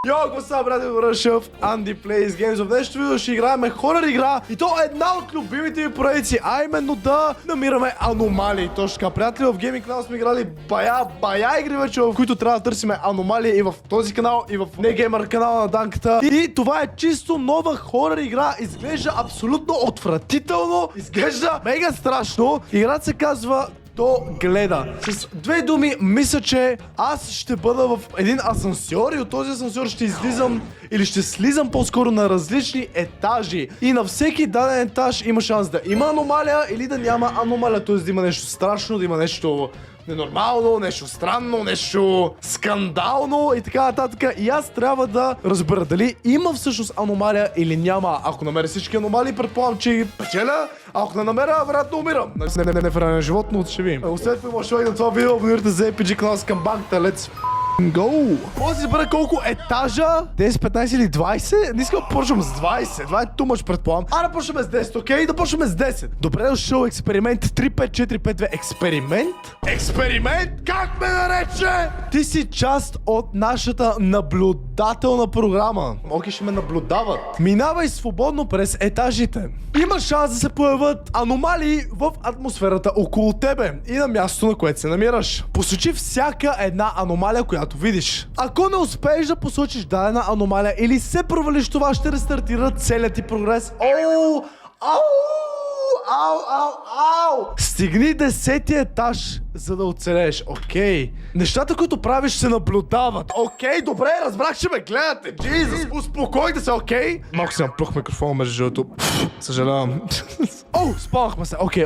Йо, какво са, брате, Рашъв, Andy Plays Games. В днешното видео ще играем хорър игра и то е една от любимите ми проекции, а именно да намираме аномалии. Точно така, приятели, в Gaming канал сме играли бая игри вече, в които трябва да търсиме аномалии и в този канал, и в NeGamer канала на Данката. И това е чисто нова хорър игра, изглежда абсолютно отвратително, изглежда мега страшно. Играта се казва То гледа. С две думи, мисля, че аз ще бъда в един асансьор и от този асансьор ще излизам или ще слизам по-скоро на различни етажи. И на всеки даден етаж има шанс да има аномалия или да няма аномалия. Т.е. да има нещо страшно, да има нещо ненормално, нещо странно, нещо скандално и така нататък. И аз трябва да разбера дали има всъщност аномалия или няма. Ако намеря всички аномалии, предполагам, че ги печеля. Ако не намеря, вероятно умирам. Не в ранен живот, но ще видим. Освен това, може да на това видео, абонирайте за APG канал с камбанката. Let's go! Може да си избера колко етажа? 10, 15 или 20? Не искам да почвам с 20. Това е too much, предполагам. Да почваме с 10, окей? Да почваме с 10. Добре дошъл експеримент 35452. Експеримент? Експеримент? Как ме нарече? Ти си част от нашата наблюдателна програма. Окей, ще ме наблюдават. Минавай свободно през етажите. Има шанс да се появят аномалии в атмосферата около тебе и на мястото, на което се намираш. Посочи всяка една аномалия, която видиш. Ако не успееш да посочиш дадена аномалия или се провалиш, това ще рестартира целият ти прогрес. Ау! Стигни 10-ти етаж, за да оцелееш. Окей. Нещата, които правиш, се наблюдават. Окей, добре, разбрах, че ме гледате. Джизус, успокойте се, окей? Малко си напух микрофона между жълто. Съжалявам. Спалахме се. Окей.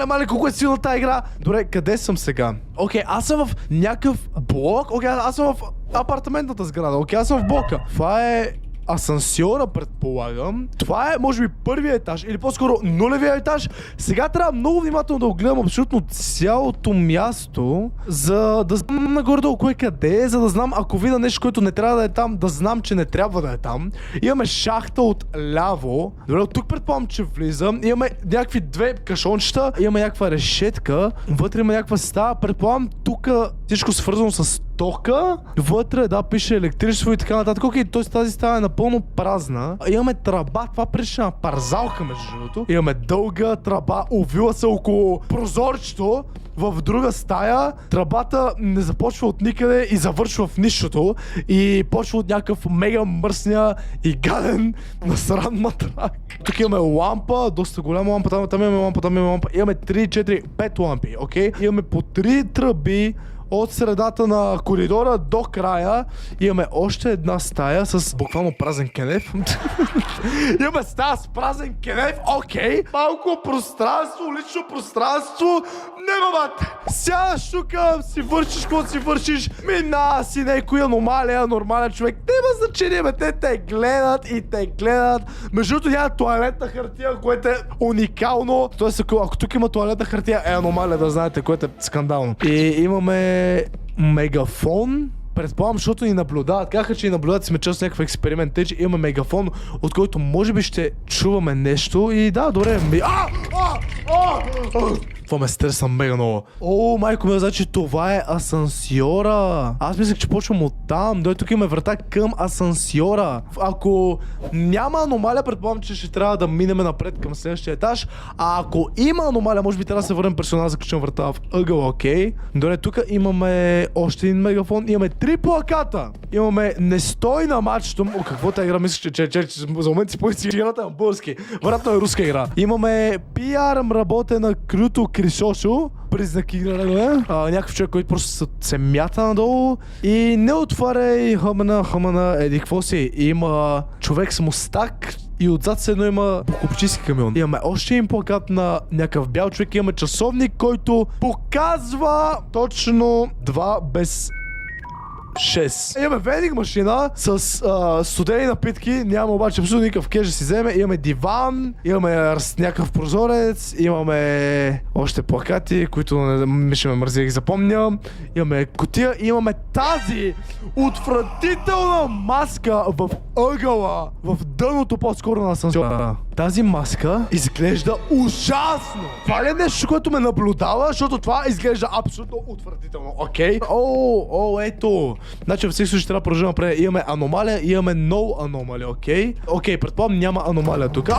Мале, колко е силна тази игра. Добре, къде съм сега? Окей, аз съм в някакъв блок. Окей, аз съм в апартаментната сграда. Окей, аз съм в блока. Това е асансьора, предполагам. Това е, може би, първият етаж или по-скоро нулевия етаж. Сега трябва много внимателно да огледам абсолютно цялото място, за да знам нагоре-долу кое къде е, за да знам, ако видя нещо, което не трябва да е там, да знам, че не трябва да е там. Имаме шахта от ляво. Добре, от тук предполагам, че влизам. Имаме някакви две кашончета. Имаме някаква решетка. Вътре има някаква стая. Предполагам, тук всичко свързано с тока. Вътре, да, пише електричество и така нататък. Окей, т.е. тази стая е напълно празна. Имаме тръба, това прилича на парзалка, между другото. Имаме дълга тръба, увила се около прозорчето. В друга стая тръбата не започва от никъде и завършва в нищото. И почва от някакъв мега мръсня и гаден насран матрак. Тук имаме лампа, доста голяма лампа, там имаме лампа, Имаме 3, 4, 5 лампи, окей? Имаме по 3 тръби от средата на коридора до края. Имаме още една стая с буквално празен кенеф. Имаме стая с празен кенеф, окей. Малко пространство, лично пространство. Не, бабате. Сядаш тук, си вършиш, каквото си вършиш. Мина си някой аномалия, нормален човек. Няма значение, бе. Те те гледат и те гледат. Между другото няма тоалетна хартия, което е уникално. Тоест, ако тук има тоалетна хартия, е аномалия, да знаете, което е скандално. И имаме мегафон. Предполагам, защото ни наблюдават. Казаха, че ни наблюдават, сме част от някакъв експеримент. Тъй, че имаме мегафон, от който може би ще чуваме нещо. И да, добре. Това ме стреса мега много. Майко ми, значи това е асансьора. Аз мислех, че почвам оттам. Дой, тук имаме врата към асансьора. Ако няма аномалия, предполагам, че ще трябва да минем напред към следващия етаж. А ако има аномалия, може би трябва да се върнем персонал, заключим врата в ъгъл, окей. Добре, тук имаме още един мегафон. Имаме 3 плаката. Имаме не стой на мачето. Какво тази игра мислиш, че за момент си поиси играта на български. Вероятно е руска игра. Имаме PR работена круто Кришошо, признаки, някакъв човек, който просто се мята надолу и не отваряй хъмана, еди какво си. Има човек с мустак и отзад се едно има покупчийски камион. Имаме още един плакат на някакъв бял човек, имаме часовник, който показва точно 2 без 6. Имаме вендинг машина с студени напитки, няма обаче абсолютно никакъв кеш да си вземе. Имаме диван, имаме някакъв прозорец, имаме още плакати, които ми ще ме мързи да ги запомня. Имаме кутия и имаме тази отвратителна маска в ъгъла, в дъното по-скоро на асансьора. Тази маска изглежда ужасно. Това ли е нещо, което ме наблюдава, защото това изглежда абсолютно отвратително, окей? Ето. Значи във всеки случай трябва да продължим напред. Имаме аномалия, имаме no аномалия, окей? Окей, предполагам няма аномалия тук.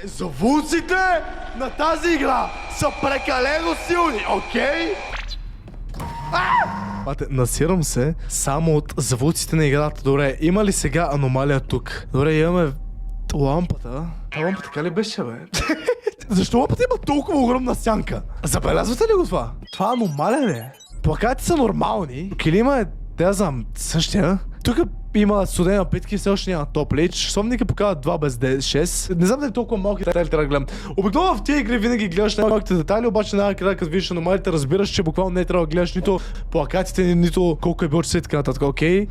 Звуците на тази игра са прекалено силни, окей? Насирам се само от звуците на играта. Добре, има ли сега аномалия тук? Добре, имаме лампата. Та лампа така ли беше, бе? Защо лампата има толкова огромна сянка? Забелязвате ли го това? Това аномалия ли е? Плакатите са нормални. Килима е, да знам, същия. Тук има студена питки, все още няма топлич. Часовника показва 2 без 6. Не знам дали толкова малки детайли трябва да гледам. Обикновено в тия игри винаги гледаш най-малките детайли, обаче най-накрая като видиш аномалите, разбираш, че буквално не трябва да гледаш нито плакатите, нито колко е било часа и така нататък, окей?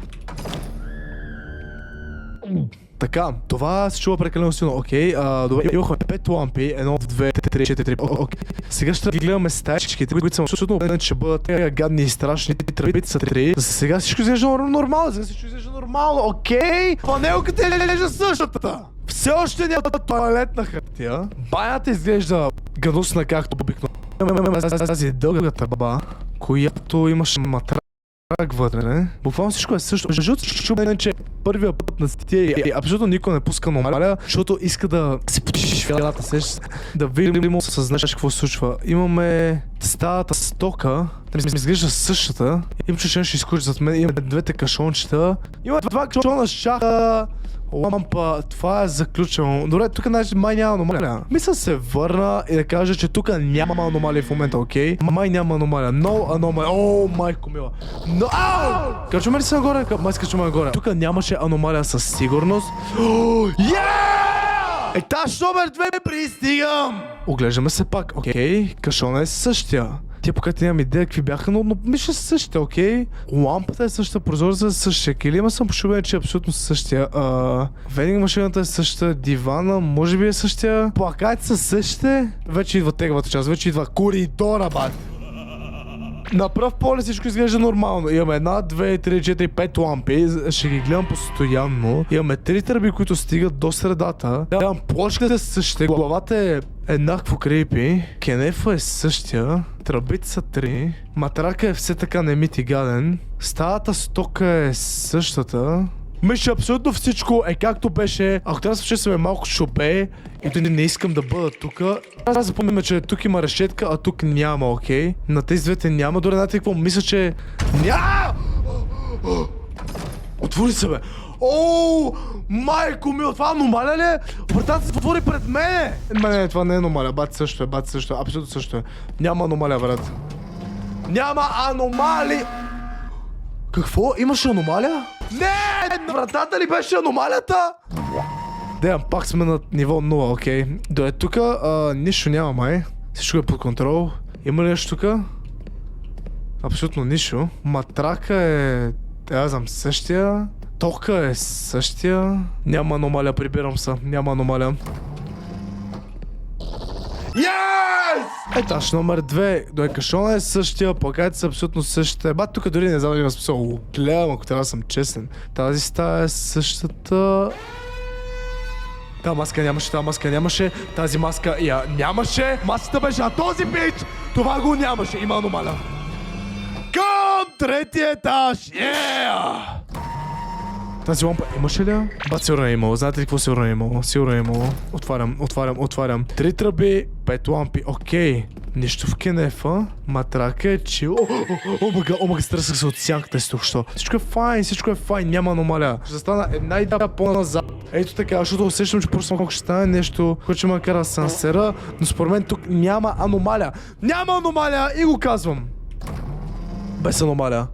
Така, това се чува прекалено силно, окей. Добре, имахме 5 лампи, 1, 2, 3, 4, окей. Сега ще гледаме стаичките, които съм абсолютно убеден, че бъдат тега гадни и страшни. Тръбите са 3. Сега всичко изглежда нормално, окей. Панелката изглежда същата. Все още няма тоалетна хартия. Банята изглежда гнусна както обикновено. Тази дълга тъба, която имаше матрак вътре. Буквално всичко е също. Жълто, че първия път на тия абсолютно никой не пуска аномалия, защото иска да се почиш фиалата, да видим съзнаеш какво се случва. Имаме старата стока, да ми изглежда същата. Имам че ще изкочи зад мен, имаме двете кашончета. Има 2 кашона с шаха, лампа, това е заключено. Добре, тук май няма аномалия. Мисля се върна и да кажа, че тук няма аномалия в момента, окей? Май няма аномалия. No аномалия. О, майко мила. Качваме ли се нагоре? Май скачваме нагоре. Тук нямаше аномалия със сигурност. Етаж номер 2 пристигам! Оглеждаме се пак, окей? Кашона е същия. Тия пока нямам идея какви бяха, но мисля същите, окей? Лампата е същата, прозореца е същия, килима съм пошубен, че е абсолютно същия. Вендинг машината е същата, дивана може би е същия. Плакати са същите. Вече идва теглата част, вече идва коридора, бат. На пръв поглед всичко изглежда нормално. Имаме 1, 2, 3, 4, 5 лампи. Ще ги гледам постоянно. Имаме 3 тръби, които стигат до средата. Имам плочката е същите. Главата е еднакво крипи. Кенефа е същия. Тръбите са 3. Матрака е все така немит и гаден. Старата стока е същата. Мисля, абсолютно всичко е както беше. Ако трябва да се чувстваме малко шопе и не искам да бъда тук, аз да запомним, че тук има решетка, а тук няма, окей? На тези двете няма. Дори знаете какво? Мисля, че... Няма! Отвори се, бе! Оу! Майко мил, това аномалия ли е? Вратата се отвори пред мене! Не, това не е аномалия. Бати също е, абсолютно също е. Няма аномалия, брат. Няма аномалия! Какво? Имаше аномалия? Не! Вратата ли беше аномалията? Деям, пак сме на ниво 0, окей. Дойде тук, нищо няма май. Всичко е под контрол. Има ли нещо тук? Абсолютно нищо. Матрака е... аз знам, същия. Тока е същия. Няма аномалия, прибирам се. Няма аномалия. Yes! Етаж номер 2. До кашона е същия, плакатите са абсолютно същите. Бат, тук дори не знам да има смисъл. Гледам, ако трябва да съм честен. Тази стая е същата. Тази маска нямаше. Тази маска я нямаше. Маската беше на този бич. Това го нямаше. Има аномалия. Към третия етаж. Yeah! Тази лампа имаше ли я? Бат, сигурно е имало. Знаете ли какво сигурно е имало? Сигурно е имало. Отварям. 3 тръби, 5 лампи. Окей. Нищо в кенефа. Матрака е чил. Омага, стресах се от сянката си тук, що. Всичко е файн. Няма аномалия. Ще застана една идея по-назад. Ето така, защото усещам, че просто малко ще стане нещо, което ще ме кара да се насера. Но според мен тук няма аномалия. Няма аномалия и го казвам. Без аномалия.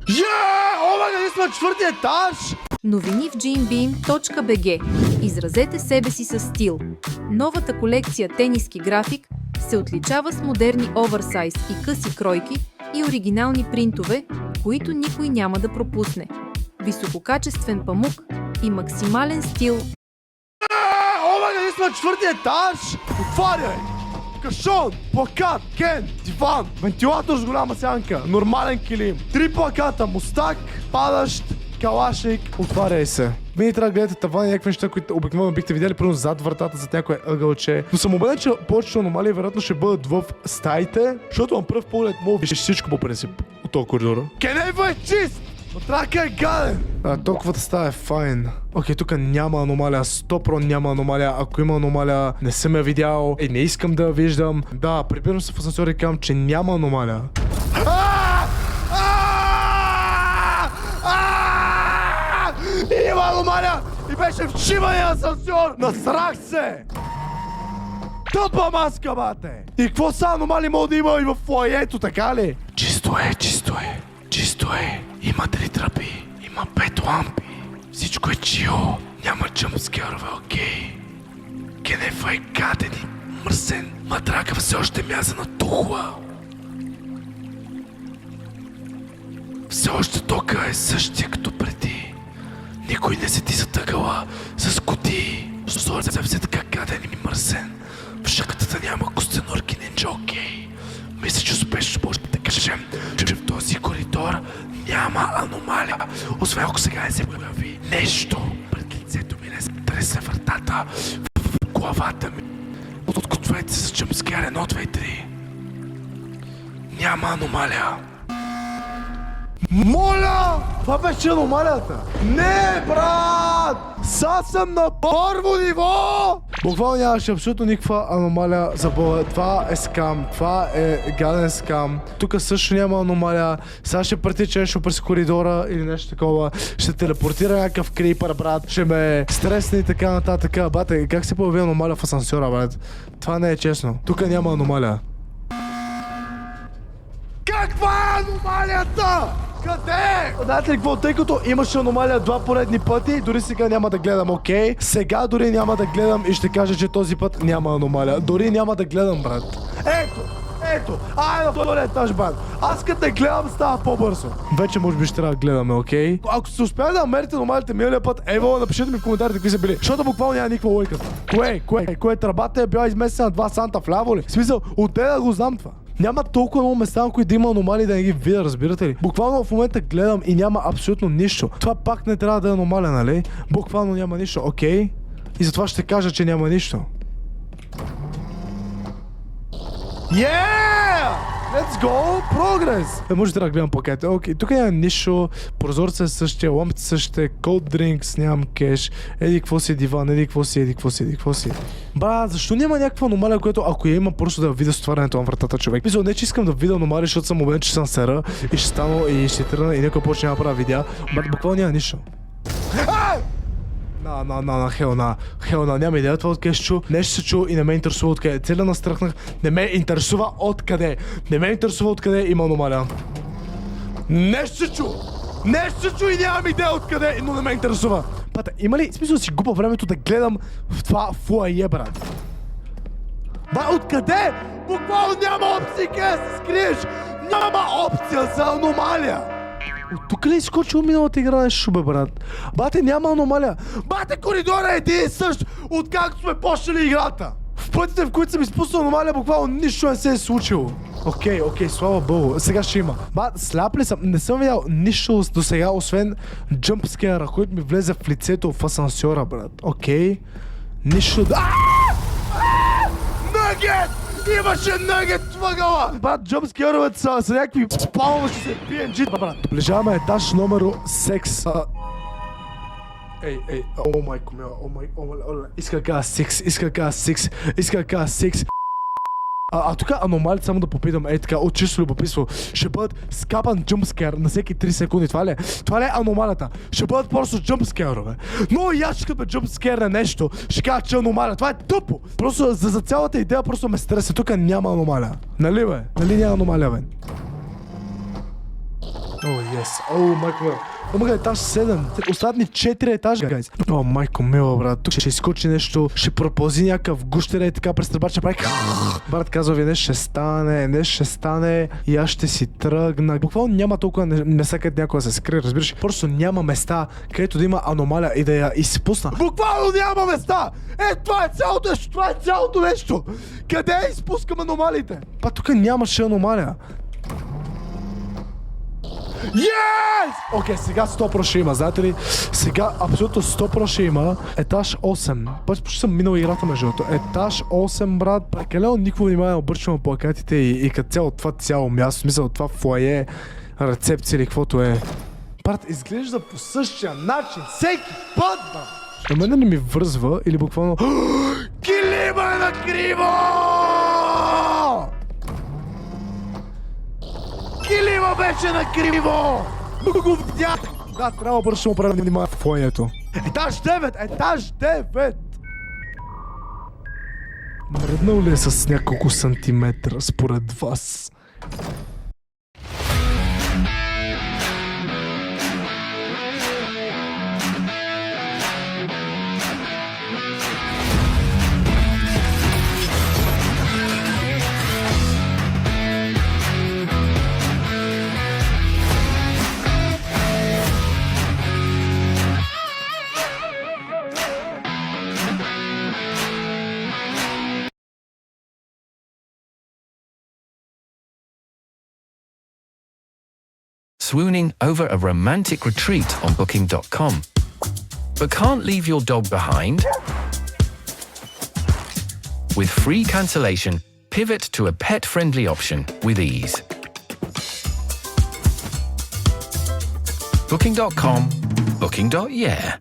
Омага, ние сме на 4-ти етаж! Новини в GameBeam.bg. Изразете себе си със стил. Новата колекция тениски график се отличава с модерни оверсайз и къси кройки и оригинални принтове, които никой няма да пропусне. Висококачествен памук и максимален стил. Омага, ние сме на 4-ти етаж! Отваряй! Кашон, плакат, кен, диван, вентилатор с голяма сянка, нормален килим, 3 плаката, мустак, падащ калашник, отваряй се. Вие трябва да гледате тавани, някакви неща, които обикновено бихте видяли, примерно зад вратата, зад някое ъгълче. Но съм убеден, че повечето аномалии вероятно ще бъдат в стаите, защото на пръв поглед мога виж всичко по принцип от този коридора. Кенейва е чист! Отрака е гаден! Толковата стая е файн. Окей, тук няма аномалия, 100% няма аномалия. Ако има аномалия, не съм я видял и не искам да я виждам. Да, прибирам се в асансьора и казвам, че няма аномалия. И няма аномалия! И беше вшивания асансьор! Насрах се! Тъпа маска, бате! И какво са аномалии мога да има и в фоайето, така ли? Чисто е, чисто е. Чисто е. Има 3 тръпи. Има 5 лампи. Всичко е чио. Няма джъмпскерове, окей. Кенефа е гаден и мърсен. Матрака все още мяза на тухла. Все още тока е същия като преди. Никой не седи затъгала с коти. Прозорецът е все така гаден и мърсен. В шакатата няма костенурки нинджа, окей. Мисля, че успешно може да кажем, че в този коридор няма аномалия. Освен ако сега не се появи нещо пред лицето ми, не се тресе вратата в главата ми. Подгответе се за джъмпскер 1, 2 и 3. Няма аномалия. Моля! Това беше аномалията! Не, брат! Са съм на първо ниво! Буквално нямаше абсолютно никаква аномалия за бола. Това е скам. Това е гаден скам. Тук също няма аномалия. Сега ще претича нещо през коридора или нещо такова. Ще телепортира някакъв крипър, брат. Ще ме стресне и така нататък. Бате, как се появи аномалия в асансьора, брат? Това не е честно. Тук няма аномалия. Каква е аномалията? Къде? Знаете ли какво? Тъй като имаше аномалия 2 поредни пъти, дори сега няма да гледам, окей? Сега дори няма да гледам и ще кажа, че този път няма аномалия. Дори няма да гледам, брат. Ето! Ай, на втория етаж, брат. Аз като не гледам, става по-бързо. Вече може би ще трябва да гледаме, окей? Ако сте успяли да намерите аномалите миналия път, ево, напишете ми в коментарите какви са били. Защото буквално няма никаква лойка. Кое? Тръбата е била изместена 2 санта вляво ли? В смисъл, отде да го знам това. Няма толкова много места, на които да има аномалии да не ги видя, разбирате ли? Буквално в момента гледам и няма абсолютно нищо. Това пак не трябва да е аномалия, нали? Буквално няма нищо, окей? И затова ще кажа, че няма нищо. Yeah! Let's go! Прогрес! Може да гледам пакета. Окей, тук няма нищо. Прозорца е същия, лампите същите, cold drinks, нямам кеш. Еди какво си диван, еди какво си. Бра, защо няма някаква аномалия, която ако я има, просто да видя стоварянето на вратата, човек? Мисля, не че искам да видя аномалия, защото съм убеден, че съм сера и ще стана и ще тръгна и някой почне да правя видеа. Буквално няма нищо. Хелна, няма идея това откъде ще чу. Нещо се чу и не ме интересува откъде. Целя настръхнах. Не ме интересува откъде. Има аномалия. Нещо се чу и нямам идея откъде, но не ме интересува. Пата, има ли смисъл да си губа времето да гледам в това фуайе, брат? Откъде? Буквално няма опции къде да се скриеш. Няма опция за аномалия. От тук ли изкочил миналата игра нещо, бе, брат? Бате, няма аномалия. Бате, коридора е един и същ, откакто сме почнали играта. В пътите, в които съм изпуснал аномалия, буквално нищо не се е случило. Окей, слава богу. Сега ще има. Сляп ли съм? Не съм видял нищо до сега, освен джъмпскера, който ми влезе в лицето в асансьора, брат. Окей. Нищо... Нъгет! Имаше нъгет в ъгъла! Брат, джъмпскеровете са някакви спалващи се PNG, брат. Доближаваме етаж номер 6. Ей, о майко мила, иска да кажа 6. Тук аномалите, само да попитам, така, от чисто любопитство, ще бъдат скапан джъмпскер на всеки 3 секунди, това ли е? Това ли е аномалията? Ще бъдат просто джъмпскерове. Но и аз ще като джъмпскер на нещо, ще кажа, че аномалия. Това е тъпо! Просто за цялата идея просто ме стреса. Тук няма аномалия. Нали, бе? Нали няма аномалия, бе? Майко мила. Омага, етаж 7. Остават ни 4 етажа, гайз. Майко мила, брат. Тук ще изкочи нещо, ще пропълзи някакъв гущера и така през тръбача прави. Брат, казва ви, нещо ще стане и аз ще си тръгна. Буквално няма толкова места, където някой да се скрие, разбираш? Просто няма места, където да има аномалия и да я изпусна. Буквално няма места! Това е цялото нещо! Къде изпускам аномалиите? Тук нямаше аномалия. Yes! Окей, сега 100% ще има, знаете ли? Сега абсолютно 100% ще има. Етаж 8. Почти съм минал играта между другото. Етаж 8, брат. Прекалено никакво внимание обръчвам на плакатите и като цяло това цяло място, смисъл това фоае, рецепция или каквото е. Брат, изглежда по същия начин всеки път, брат. На мене не ми връзва или буквално... Килима е накриво! Килима беше накриво! Го видях! Да, трябва бързо ще му правя внимание в фоението. Етаж 9! Етаж 9! Мръднал ли е с няколко сантиметра според вас? Swooning over a romantic retreat on Booking.com. But can't leave your dog behind? With free cancellation, pivot to a pet-friendly option with ease. Booking.com, Booking.yeah.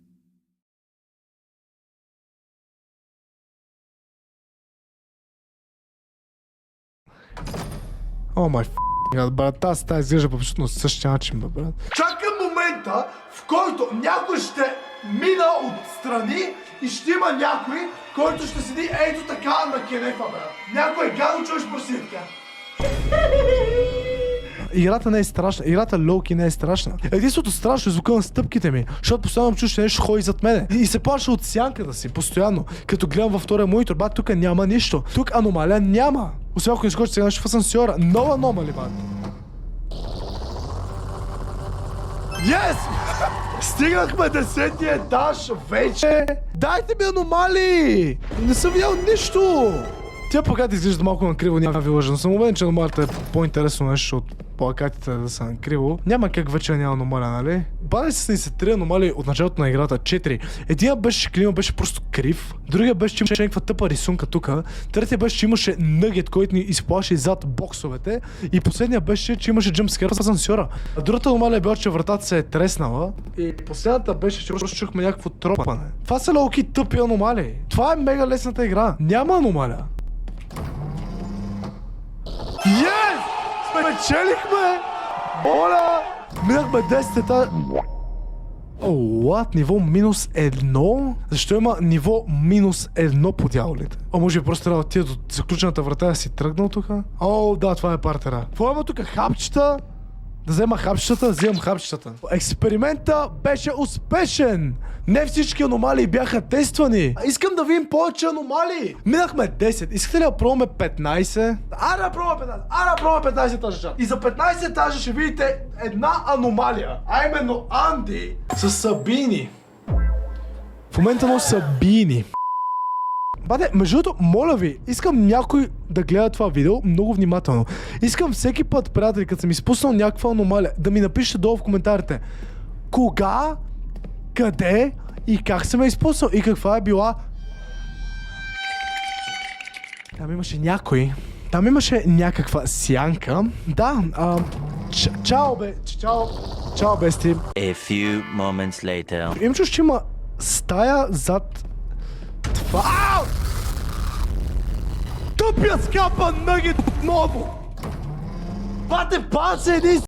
О май брат, тази стая изглежда по абсолютно същия начин, бе, брат. Чакам момента, в който някой ще мина отстрани и ще има някой, който ще седи ето така на кенефа, брат. Някой е гадно, чуеш проси така. Играта не е страшна, играта лоуки не е страшна. Единството страшно е звука на стъпките ми, защото постоянно чуш, че нещо ходи зад мене. И се плаша от сянката си, постоянно. Като гледам във втория монитор, бат, тук няма нищо. Тук аномалия няма. Освен ако изкочи сега нещо в асансьора. Нова аномали, бат. Yes! Стигнахме 10-ти етаж вече. Дайте ми аномалии! Не съм видял нищо! Тя плаката изглежда малко накриво, няма ви лъжа, но съм убеден, че аномалията е по-интересно нещо от плакатите да са накриво. Няма как вече няма аномалия, нали? Бали се 3 аномалии от началото на играта, 4. Единия беше, че клима беше просто крив, другия беше, че имаше някаква тъпа рисунка тука, третия беше, че имаше нъгет, който ни изплаши зад боксовете и последния беше, че имаше джъмпскер в асансьора. А другата аномалия била, че вратата се е треснала и последната беше, че просто чухме някакво тропане. Това са лоуки тъпи аномалии. Това е мега лесната игра. Няма аномалия. Yes! Спечелихме! Оля! Минахме 10 етажа. О, what? Ниво -1? Защо има ниво -1 по дяволите? О, може би просто трябва да отида до заключената врата да си тръгнал тук? О, да, това е партера. Какво има тук? Хапчета? Да взема хапчетата? Вземам хапчетата. Експеримента беше успешен! Не всички аномалии бяха тествани. Искам да видим повече аномалии. Минахме 10. Искате ли да пробваме 15? Аре да пробваме 15. Аре да пробваме 15 етажа. И за 15 етажа ще видите една аномалия. А именно Анди с Сабини. В момента носи Сабини. Бате, между другото, моля ви, искам някой да гледа това видео много внимателно. Искам всеки път, приятели, като съм изпуснал някаква аномалия, да ми напишете долу в коментарите кога, къде и как съм я изпуснал и каква е била. Там имаше някой. Там имаше някаква сянка. Да, чао бе, чао бе, Стив. A few moments later. Имам чуш, че има стая зад това. Ау! Тъпия скапа нъгет отново! Бате, пасе един